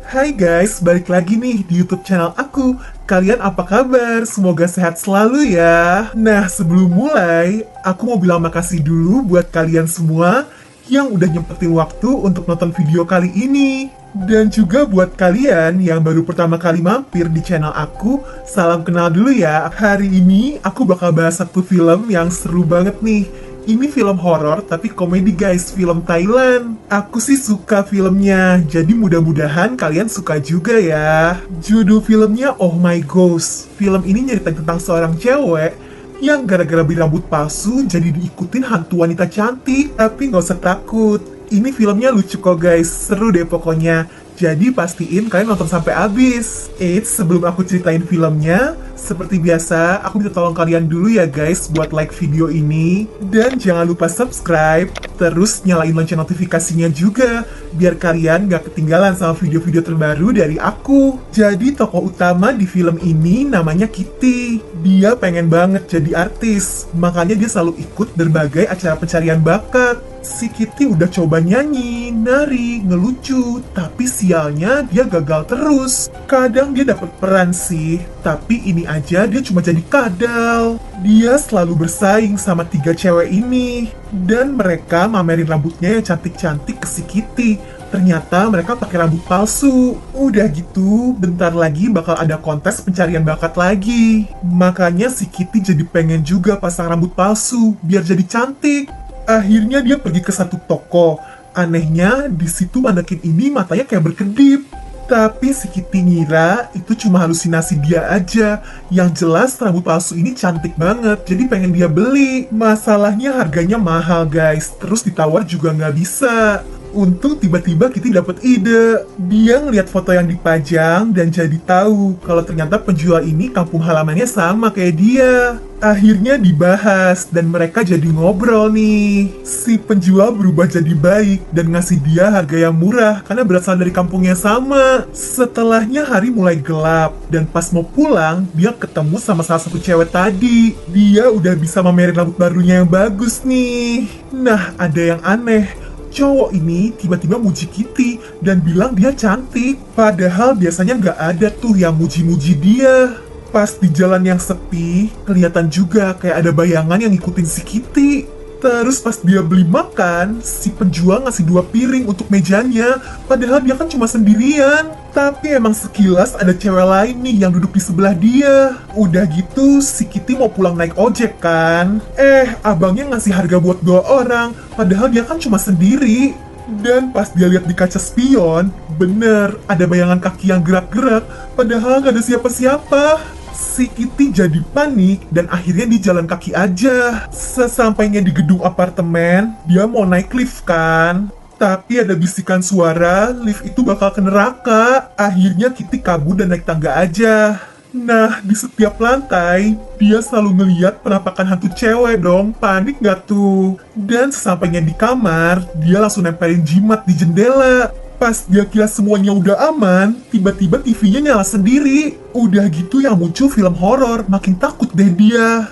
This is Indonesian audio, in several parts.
Hai guys, balik lagi nih di YouTube channel aku. Kalian apa kabar? Semoga sehat selalu ya. Nah, sebelum mulai, aku mau bilang makasih dulu buat kalian semua yang udah nyempetin waktu untuk nonton video kali ini. Dan juga buat kalian yang baru pertama kali mampir di channel aku, salam kenal dulu ya. Hari ini aku bakal bahas satu film yang seru banget nih. Ini film horor tapi komedi guys, film Thailand. Aku sih suka filmnya, jadi mudah-mudahan kalian suka juga ya. Judul filmnya Oh My Ghost. Film ini nyeritain tentang seorang cewek yang gara-gara beli rambut palsu jadi diikutin hantu wanita cantik. Tapi nggak usah takut, ini filmnya lucu kok guys, seru deh pokoknya. Jadi pastiin kalian nonton sampai habis. Sebelum aku ceritain filmnya, seperti biasa, aku minta tolong kalian dulu ya guys buat like video ini. Dan jangan lupa subscribe, terus nyalain lonceng notifikasinya juga, biar kalian gak ketinggalan sama video-video terbaru dari aku. Jadi tokoh utama di film ini namanya Kitty. Dia pengen banget jadi artis, makanya dia selalu ikut berbagai acara pencarian bakat. Si Kitty udah coba nyanyi, nari, ngelucu, tapi sialnya dia gagal terus. Kadang dia dapat peran sih, tapi ini aja dia cuma jadi kadal. Dia selalu bersaing sama 3 cewek ini, dan mereka mamerin rambutnya yang cantik-cantik ke si Kitty. Ternyata mereka pakai rambut palsu. Udah gitu, bentar lagi bakal ada kontes pencarian bakat lagi. Makanya si Kitty jadi pengen juga pasang rambut palsu, biar jadi cantik. Akhirnya dia pergi ke satu toko. Anehnya, di situ manekin ini matanya kayak berkedip. Tapi si Kitty ngira itu cuma halusinasi dia aja. Yang jelas rambut palsu ini cantik banget, jadi pengen dia beli. Masalahnya harganya mahal guys, terus ditawar juga nggak bisa. Untung tiba-tiba Kitty dapat ide. Dia ngeliat foto yang dipajang dan jadi tahu kalau ternyata penjual ini kampung halamannya sama kayak dia. Akhirnya dibahas dan mereka jadi ngobrol nih. Si penjual berubah jadi baik dan ngasih dia harga yang murah karena berasal dari kampungnya sama. Setelahnya hari mulai gelap dan pas mau pulang dia ketemu sama salah satu cewek tadi. Dia udah bisa mamerin rambut barunya yang bagus nih. Nah, ada yang aneh. Cowok ini tiba-tiba muji Kitty dan bilang dia cantik. Padahal biasanya nggak ada tuh yang muji-muji dia. Pas di jalan yang sepi, kelihatan juga kayak ada bayangan yang ngikutin si Kitty. Terus pas dia beli makan, si penjual ngasih 2 piring untuk mejanya. Padahal dia kan cuma sendirian. Tapi emang sekilas ada cewek lain nih yang duduk di sebelah dia. Udah gitu, si Kitty mau pulang naik ojek kan. Abangnya ngasih harga buat 2 orang. Padahal dia kan cuma sendiri. Dan pas dia lihat di kaca spion, bener, ada bayangan kaki yang gerak-gerak. Padahal gak ada siapa-siapa. Si Kitty jadi panik dan akhirnya di jalan kaki aja. Sesampainya di gedung apartemen, dia mau naik lift kan. Tapi ada bisikan suara, lift itu bakal ke neraka. Akhirnya Kitty kabur dan naik tangga aja. Nah, di setiap lantai, dia selalu ngeliat penampakan hantu cewek dong. Panik gak tuh? Dan sesampainya di kamar, dia langsung nempelin jimat di jendela. Pas dia kira semuanya udah aman, tiba-tiba TV-nya nyala sendiri. Udah gitu yang muncul film horor, makin takut deh dia.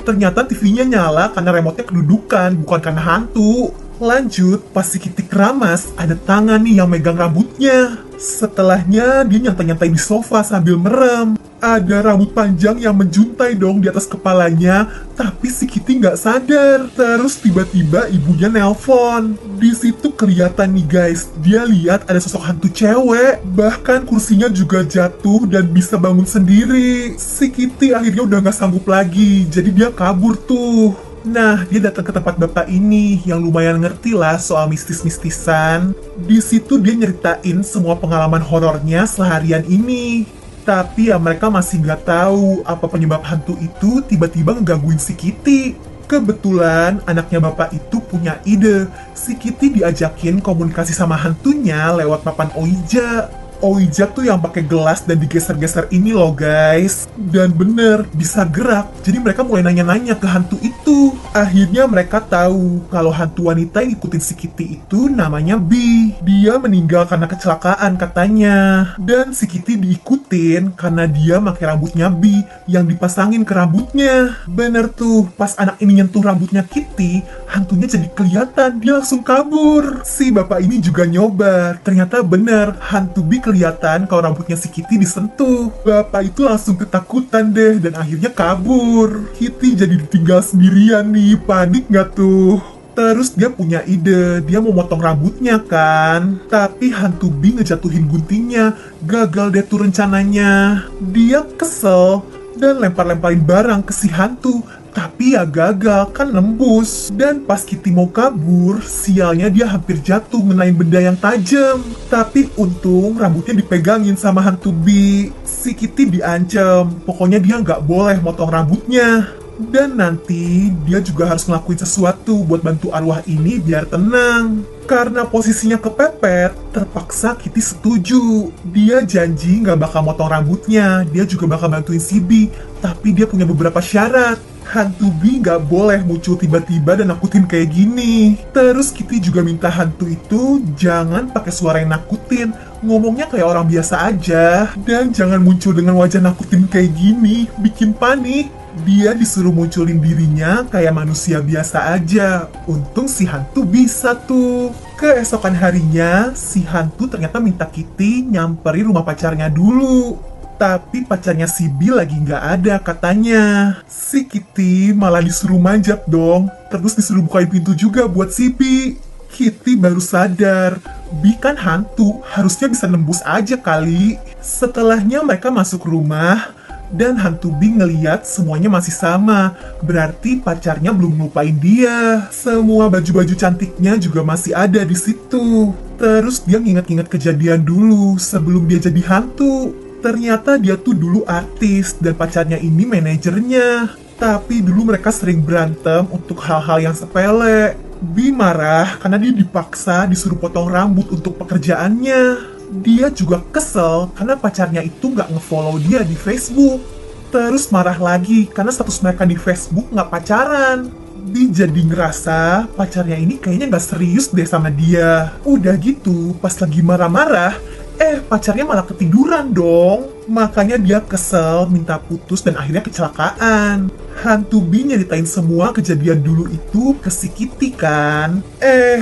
Ternyata TV-nya nyala karena remote-nya kedudukan, bukan karena hantu. Lanjut, pas si Kitty keramas, ada tangan nih yang megang rambutnya. Setelahnya, dia nyantai-nyantai di sofa sambil merem. Ada rambut panjang yang menjuntai dong di atas kepalanya, tapi si Kitty nggak sadar. Terus tiba-tiba ibunya nelpon. Di situ kelihatan nih guys, dia lihat ada sosok hantu cewek. Bahkan kursinya juga jatuh dan bisa bangun sendiri. Si Kitty akhirnya udah nggak sanggup lagi, jadi dia kabur tuh. Nah, dia datang ke tempat bapak ini yang lumayan ngerti lah soal mistis-mistisan. Di situ dia nyeritain semua pengalaman horornya seharian ini. Tapi ya mereka masih nggak tahu apa penyebab hantu itu tiba-tiba ngegangguin si Kitty. Kebetulan anaknya bapak itu punya ide. Si Kitty diajakin komunikasi sama hantunya lewat papan Ouija. Ouija tuh yang pakai gelas dan digeser-geser ini loh guys. Dan bener, bisa gerak. Jadi mereka mulai nanya-nanya ke hantu itu. Akhirnya mereka tahu kalau hantu wanita yang ikutin si Kitty itu namanya Bee. Dia meninggal karena kecelakaan katanya. Dan si Kitty diikutin karena dia pakai rambutnya Bee yang dipasangin ke rambutnya. Bener tuh, pas anak ini nyentuh rambutnya Kitty, hantunya jadi kelihatan, dia langsung kabur. Si bapak ini juga nyoba. Ternyata bener, hantu Bee kelihatan kalau rambutnya si Kitty disentuh. Bapak itu langsung ketakutan deh dan akhirnya kabur. Kitty jadi ditinggal sendirian nih, panik nggak tuh? Terus dia punya ide, dia mau motong rambutnya kan. Tapi hantu Bee ngejatuhin guntingnya, gagal deh tuh rencananya. Dia kesel dan lempar-lemparin barang ke si hantu. Tapi ya gagal, kan nembus. Dan pas Kitty mau kabur, sialnya dia hampir jatuh ngenain benda yang tajam. Tapi untung rambutnya dipegangin sama hantu Bee. Si Kitty diancam, pokoknya dia nggak boleh motong rambutnya. Dan nanti dia juga harus ngelakuin sesuatu buat bantu arwah ini biar tenang. Karena posisinya kepepet, terpaksa Kitty setuju. Dia janji nggak bakal motong rambutnya, dia juga bakal bantuin si Bee. Tapi dia punya beberapa syarat. Hantu Bee nggak boleh muncul tiba-tiba dan nakutin kayak gini. Terus Kitty juga minta hantu itu jangan pakai suara yang nakutin, ngomongnya kayak orang biasa aja. Dan jangan muncul dengan wajah nakutin kayak gini, bikin panik. Dia disuruh munculin dirinya kayak manusia biasa aja. Untung si hantu bisa tuh. Keesokan harinya, si hantu ternyata minta Kitty nyamperin rumah pacarnya dulu. Tapi pacarnya si Bee lagi nggak ada katanya. Si Kitty malah disuruh manjat dong. Terus disuruh bukain pintu juga buat si Bee. Kitty baru sadar, Bee kan hantu, harusnya bisa nembus aja kali. Setelahnya mereka masuk rumah, dan hantu Bee ngeliat semuanya masih sama. Berarti pacarnya belum ngelupain dia. Semua baju-baju cantiknya juga masih ada di situ. Terus dia nginget-nginget kejadian dulu sebelum dia jadi hantu. Ternyata dia tuh dulu artis dan pacarnya ini manajernya. Tapi dulu mereka sering berantem untuk hal-hal yang sepele. Bee marah karena dia dipaksa disuruh potong rambut untuk pekerjaannya. Dia juga kesel karena pacarnya itu nggak ngefollow dia di Facebook. Terus marah lagi karena status mereka di Facebook nggak pacaran. Bee jadi ngerasa pacarnya ini kayaknya nggak serius deh sama dia. Udah gitu, pas lagi marah-marah, pacarnya malah ketiduran dong. Makanya dia kesel, minta putus, dan akhirnya kecelakaan. Hantu Bee nyeritain semua kejadian dulu itu ke si Kitty kan.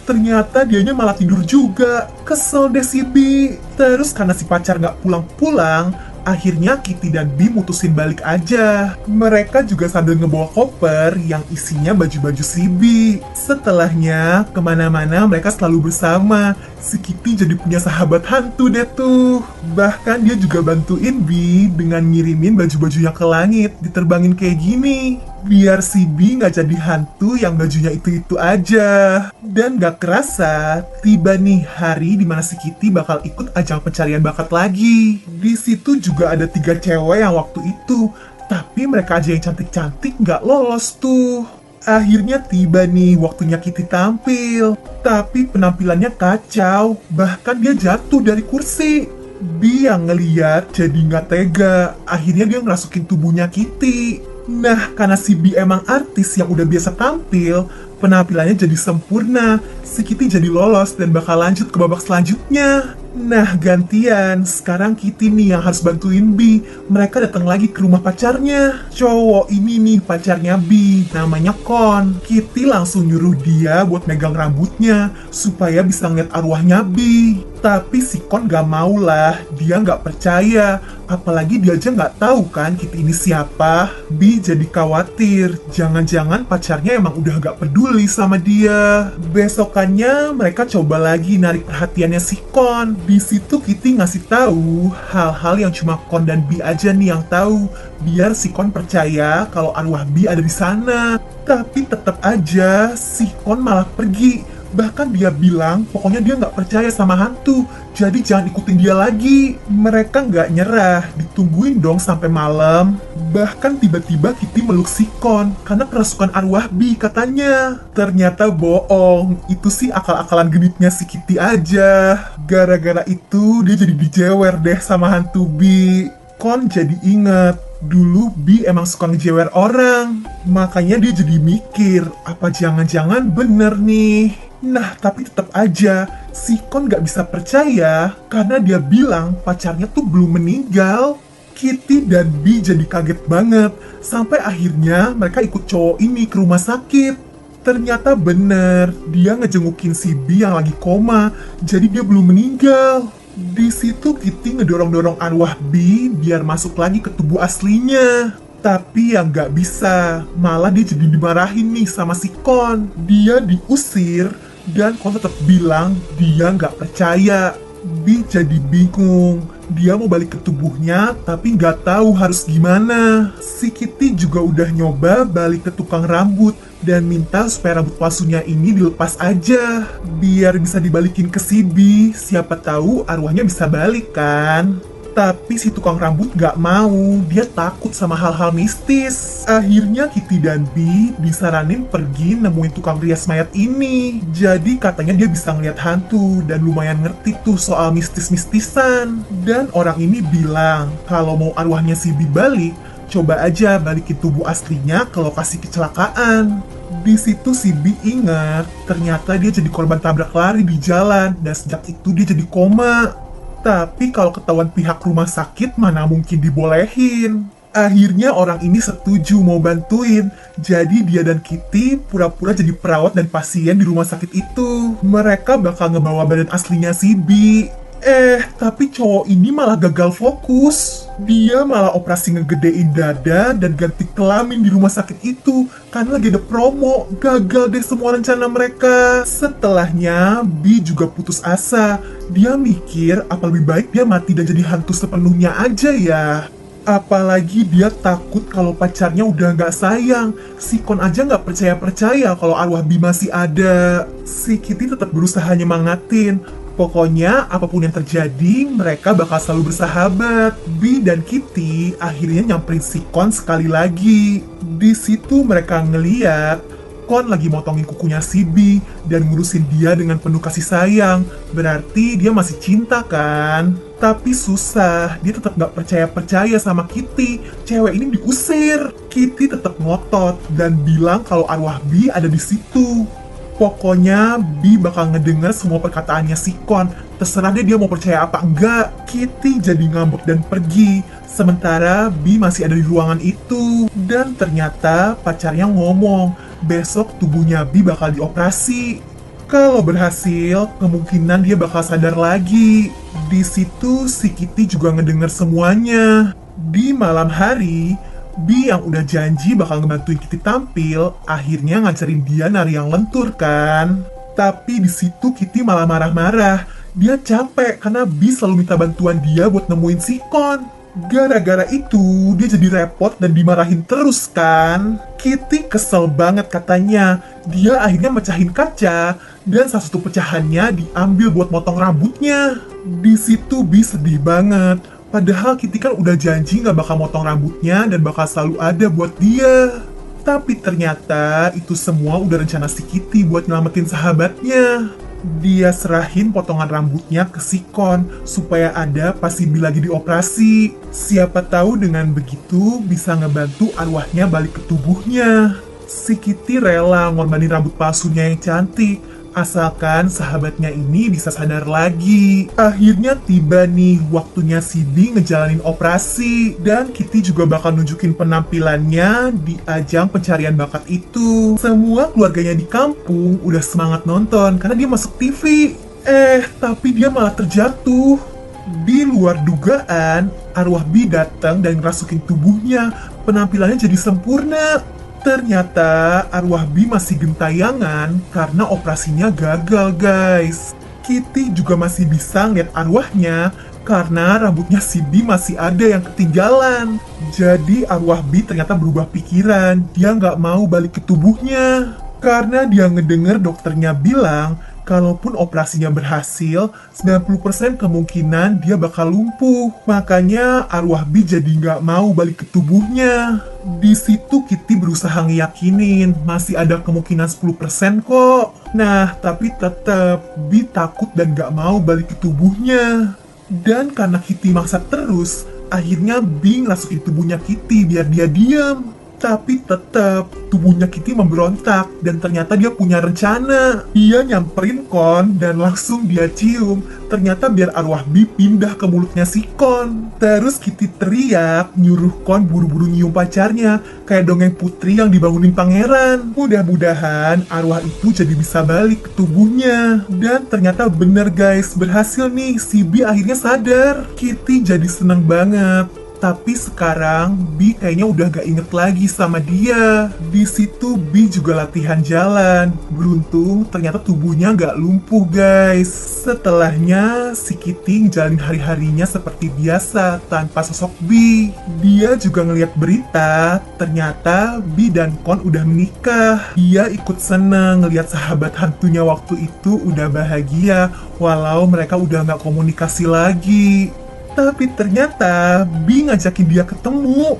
Ternyata dianya malah tidur juga. Kesel deh si Bee. Terus karena si pacar nggak pulang-pulang, akhirnya Kitty dan Bee mutusin balik aja. Mereka juga sambil ngebawa koper yang isinya baju-baju si Bee. Setelahnya, kemana-mana mereka selalu bersama. Si Kitty jadi punya sahabat hantu deh tuh. Bahkan dia juga bantuin Bee dengan ngirimin baju-bajunya ke langit, diterbangin kayak gini. Biar si Bee nggak jadi hantu yang bajunya itu-itu aja. Dan gak kerasa, tiba nih hari dimana si Kitty bakal ikut ajang pencarian bakat lagi. Di situ juga ada 3 cewek yang waktu itu, tapi mereka aja yang cantik-cantik nggak lolos tuh. Akhirnya tiba nih waktunya Kitty tampil. Tapi penampilannya kacau, bahkan dia jatuh dari kursi. Bee yang ngeliat jadi nggak tega. Akhirnya dia ngerasukin tubuhnya Kitty. Nah, karena si Bee emang artis yang udah biasa tampil, penampilannya jadi sempurna. Si Kitty jadi lolos dan bakal lanjut ke babak selanjutnya. Nah, gantian. Sekarang Kitty nih yang harus bantuin Bee. Mereka datang lagi ke rumah pacarnya. Cowok ini nih pacarnya Bee, namanya Kon. Kitty langsung nyuruh dia buat megang rambutnya supaya bisa ngeliat arwahnya Bee. Tapi si Kon gak mau lah, dia gak percaya. Apalagi dia aja gak tahu kan Kitty ini siapa. Bee jadi khawatir, jangan-jangan pacarnya emang udah gak peduli sama dia. Besokannya mereka coba lagi narik perhatiannya si Kon. Di situ Kitty ngasih tahu hal-hal yang cuma Kon dan Bee aja nih yang tahu, biar si Kon percaya kalau arwah Bee ada di sana. Tapi tetap aja si Kon malah pergi. Bahkan dia bilang pokoknya dia nggak percaya sama hantu, jadi jangan ikutin dia lagi. Mereka nggak nyerah, ditungguin dong sampai malam. Bahkan tiba-tiba Kitty meluk si Kon karena kerasukan arwah Bee katanya. Ternyata bohong, itu sih akal-akalan genitnya si Kitty aja. Gara-gara itu dia jadi dijewer deh sama hantu Bee. Kon jadi inget, dulu Bee emang suka ngejewer orang. Makanya dia jadi mikir, apa jangan-jangan bener nih. Nah, tapi tetap aja, si Kon gak bisa percaya karena dia bilang pacarnya tuh belum meninggal. Kitty dan Bee jadi kaget banget, sampai akhirnya mereka ikut cowok ini ke rumah sakit. Ternyata bener, dia ngejengukin si Bee yang lagi koma, jadi dia belum meninggal. Di situ Kitty ngedorong-dorong arwah Bee biar masuk lagi ke tubuh aslinya. Tapi yang nggak bisa, malah dia jadi dimarahin nih sama si Kon. Dia diusir, dan Kon tetap bilang dia nggak percaya. Bee jadi bingung. Dia mau balik ke tubuhnya, tapi nggak tahu harus gimana. Si Kitty juga udah nyoba balik ke tukang rambut dan minta supaya rambut palsunya ini dilepas aja, biar bisa dibalikin ke si Bee. Siapa tahu arwahnya bisa balik kan? Tapi si tukang rambut gak mau, dia takut sama hal-hal mistis. Akhirnya Kitty dan Bee disaranin pergi nemuin tukang rias mayat ini. Jadi katanya dia bisa ngeliat hantu dan lumayan ngerti tuh soal mistis-mistisan. Dan orang ini bilang kalau mau arwahnya si Bee balik, coba aja balikin tubuh aslinya ke lokasi kecelakaan. Di situ si Bee ingat ternyata dia jadi korban tabrak lari di jalan dan sejak itu dia jadi koma. Tapi kalau ketahuan pihak rumah sakit mana mungkin dibolehin. Akhirnya orang ini setuju mau bantuin. Jadi dia dan Kitty pura-pura jadi perawat dan pasien di rumah sakit itu. Mereka bakal ngebawa badan aslinya si Bee. Tapi cowok ini malah gagal fokus. Dia malah operasi ngegedein dada dan ganti kelamin di rumah sakit itu karena lagi ada promo. Gagal deh semua rencana mereka. Setelahnya, Bee juga putus asa. Dia mikir apa lebih baik dia mati dan jadi hantu sepenuhnya aja ya. Apalagi dia takut kalau pacarnya udah nggak sayang. Si Kon aja nggak percaya-percaya kalau arwah Bee masih ada. Si Kitty tetap berusaha nyemangatin. Pokoknya apapun yang terjadi, mereka bakal selalu bersahabat. Bee dan Kitty akhirnya nyamperin si Kon sekali lagi. Di situ mereka ngeliat Kon lagi motongin kukunya si Bee dan ngurusin dia dengan penuh kasih sayang. Berarti dia masih cinta kan? Tapi susah, dia tetap gak percaya-percaya sama Kitty. Cewek ini diusir. Kitty tetap ngotot dan bilang kalau arwah Bee ada di situ. Pokoknya Bee bakal ngedenger semua perkataannya si Kon. Terserah dia mau percaya apa enggak. Kitty jadi ngambek dan pergi. Sementara Bee masih ada di ruangan itu. Dan ternyata pacarnya ngomong, besok tubuhnya Bee bakal dioperasi. Kalau berhasil, kemungkinan dia bakal sadar lagi. Di situ si Kitty juga ngedenger semuanya. Di malam hari, Bee yang udah janji bakal ngebantuin Kitty tampil, akhirnya ngajarin dia nari yang lentur kan. Tapi di situ Kitty malah marah-marah. Dia capek karena Bee selalu minta bantuan dia buat nemuin si Kon. Gara-gara itu, dia jadi repot dan dimarahin terus kan. Kitty kesel banget katanya. Dia akhirnya mecahin kaca dan salah satu pecahannya diambil buat motong rambutnya. Di situ Bee sedih banget. Padahal Kitty kan udah janji gak bakal motong rambutnya dan bakal selalu ada buat dia. Tapi ternyata itu semua udah rencana si Kitty buat nyelamatin sahabatnya. Dia serahin potongan rambutnya ke si Kon supaya ada pas si Bee lagi dioperasi. Siapa tahu dengan begitu bisa ngebantu arwahnya balik ke tubuhnya. Si Kitty rela ngorbanin rambut palsunya yang cantik, asalkan sahabatnya ini bisa sadar lagi. Akhirnya tiba nih waktunya si Bee ngejalanin operasi. Dan Kitty juga bakal nunjukin penampilannya di ajang pencarian bakat itu. Semua keluarganya di kampung udah semangat nonton karena dia masuk TV. Tapi dia malah terjatuh. Di luar dugaan, arwah Bee datang dan ngerasukin tubuhnya. Penampilannya jadi sempurna. Ternyata arwah Bee masih gentayangan karena operasinya gagal guys. Kitty juga masih bisa ngeliat arwahnya karena rambutnya si Bee masih ada yang ketinggalan. Jadi arwah Bee ternyata berubah pikiran, dia nggak mau balik ke tubuhnya. Karena dia ngedenger dokternya bilang kalaupun operasinya berhasil, 90% kemungkinan dia bakal lumpuh. Makanya arwah Bee jadi nggak mau balik ke tubuhnya. Di situ Kitty berusaha ngeyakinin masih ada kemungkinan 10% kok. Nah, tapi tetap Bee takut dan nggak mau balik ke tubuhnya. Dan karena Kitty maksa terus, akhirnya Bee ngerasukin tubuhnya Kitty biar dia diam. Tapi tetap tubuhnya Kitty memberontak dan ternyata dia punya rencana. Dia nyamperin Kon dan langsung dia cium. Ternyata biar arwah Bi pindah ke mulutnya si Kon. Terus Kitty teriak nyuruh Kon buru-buru nyium pacarnya, kayak dongeng putri yang dibangunin pangeran. Mudah-mudahan arwah itu jadi bisa balik ke tubuhnya. Dan ternyata bener guys, berhasil nih, si Bi akhirnya sadar. Kitty jadi seneng banget. Tapi sekarang Bi kayaknya udah gak inget lagi sama dia. Di situ Bi juga latihan jalan. Beruntung ternyata tubuhnya gak lumpuh guys. Setelahnya si Kitty ngejalanin hari-harinya seperti biasa tanpa sosok Bi. Dia juga ngeliat berita, ternyata Bi dan Kon udah menikah. Dia ikut seneng ngeliat sahabat hantunya waktu itu udah bahagia walau mereka udah gak komunikasi lagi. Tapi ternyata Bi ngajakin dia ketemu.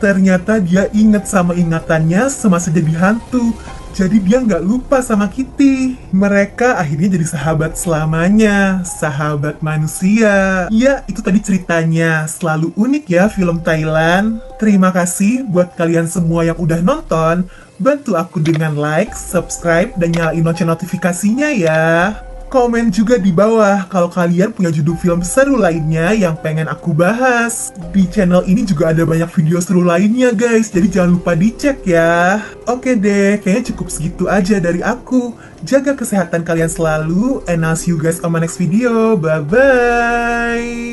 Ternyata dia inget sama ingatannya semasa jadi hantu. Jadi dia nggak lupa sama Kitty. Mereka akhirnya jadi sahabat selamanya. Sahabat manusia. Ya, itu tadi ceritanya. Selalu unik ya film Thailand. Terima kasih buat kalian semua yang udah nonton. Bantu aku dengan like, subscribe, dan nyalain lonceng notifikasinya ya. Komen juga di bawah kalau kalian punya judul film seru lainnya yang pengen aku bahas. Di channel ini juga ada banyak video seru lainnya guys, jadi jangan lupa dicek ya. Oke deh, kayaknya cukup segitu aja dari aku. Jaga kesehatan kalian selalu, and I'll see you guys on my next video. Bye-bye!